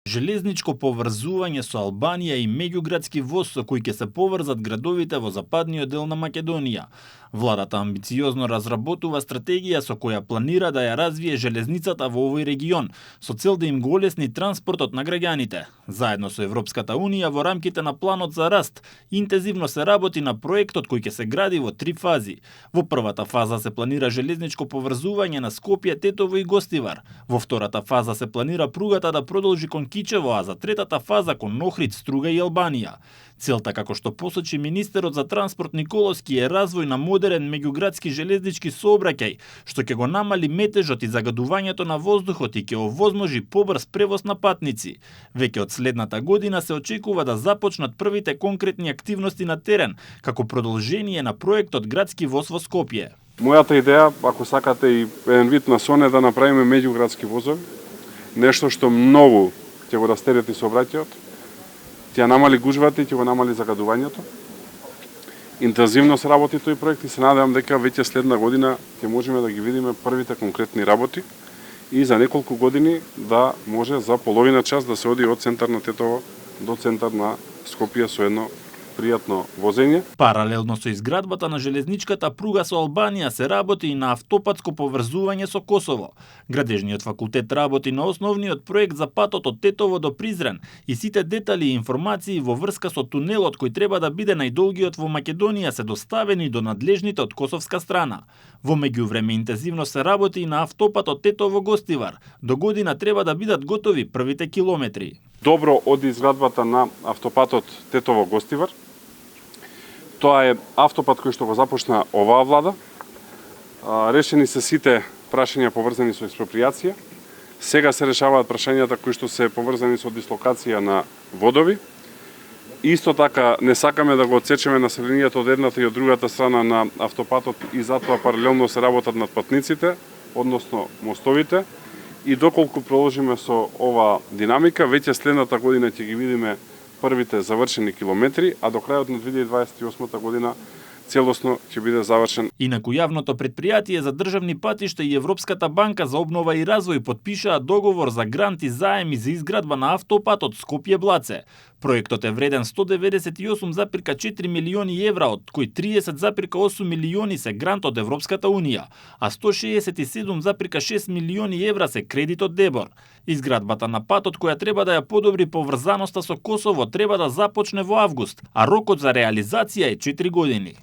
Железничко поврзување со Албанија и меѓуградски воз со кој ќе се поврзат градовите во западниот дел на Македонија. Владата амбициозно разработува стратегија со која планира да ја развие железницата во овој регион, со цел да им го олесни транспортот на граѓаните. Заедно со Европската Унија во рамките на планот за раст, интензивно се работи на проектот кој ќе се гради во 3 фази. Во првата фаза се планира железничко поврзување на Скопје, Тетово и Гостивар. Во втората фаза се планира пругата да продолжи кон Кичево, а за третата фаза кон Охрид, Струга и Албанија. Целта, како што посочи министерот за транспорт Николовски, е развој на модерен меѓуградски железнички сообраќај, што ќе го намали метежот и загадувањето на воздухот и ќе овозможи побрз превоз на патници. Веќе од следната година се очекува да започнат првите конкретни активности на терен, како продолжение на проектот Градски воз во Скопје. Мојата идеја, ако сакате и еден вид на сон, е да направиме меѓуградски возови, нешто што многу ќе го растерети сообраќајот, ќе намали гужвата и ќе го намали загадувањето. Интензивно се работи тој проект и се надевам дека веќе следна година ќе можеме да ги видиме првите конкретни работи и за неколку години да може за половина час да се оди од центар на Тетово до центар на Скопје со едно пријатно возење. Паралелно со изградбата на железничката пруга со Албанија се работи и на автопатско поврзување со Косово. Градежниот факултет работи на основниот проект за патот од Тетово до Призрен и сите детали и информации во врска со тунелот кој треба да биде најдолгиот во Македонија се доставени до надлежните од косовска страна. Во меѓувреме интензивно се работи и на автопатот Тетово-Гостивар. До година треба да бидат готови првите километри. Добро од изградбата на автопатот Тетово-Гостивар. Тоа е автопат кој што го започна оваа влада. Решени се сите прашања поврзани со експроприација. Сега се решаваат прашањата кои што се поврзани со дислокација на водови. Исто така не сакаме да го отсечеме населението од едната и од другата страна на автопатот и затоа паралелно се работат над патниците, односно мостовите. И доколку продолжиме со ова динамика, веќе следната година ќе ги видиме првите завршени километри, а до крајот на 2028 година целосно ќе биде завршен. Инаку јавното претпријатие за државни патишта и Европската банка за обнова и развој подпишаа договор за грант и заеми за изградба на автопатот Скопје-Блаце. Проектот е вреден 198,4 милиони евра, од кои 30,8 милиони се грант од Европската Унија, а 167,6 милиони евра се кредит од ДЕБОР. Изградбата на патот, која треба да ја подобри поврзаноста со Косово, треба да започне во август, а рокот за реализација е 4 години.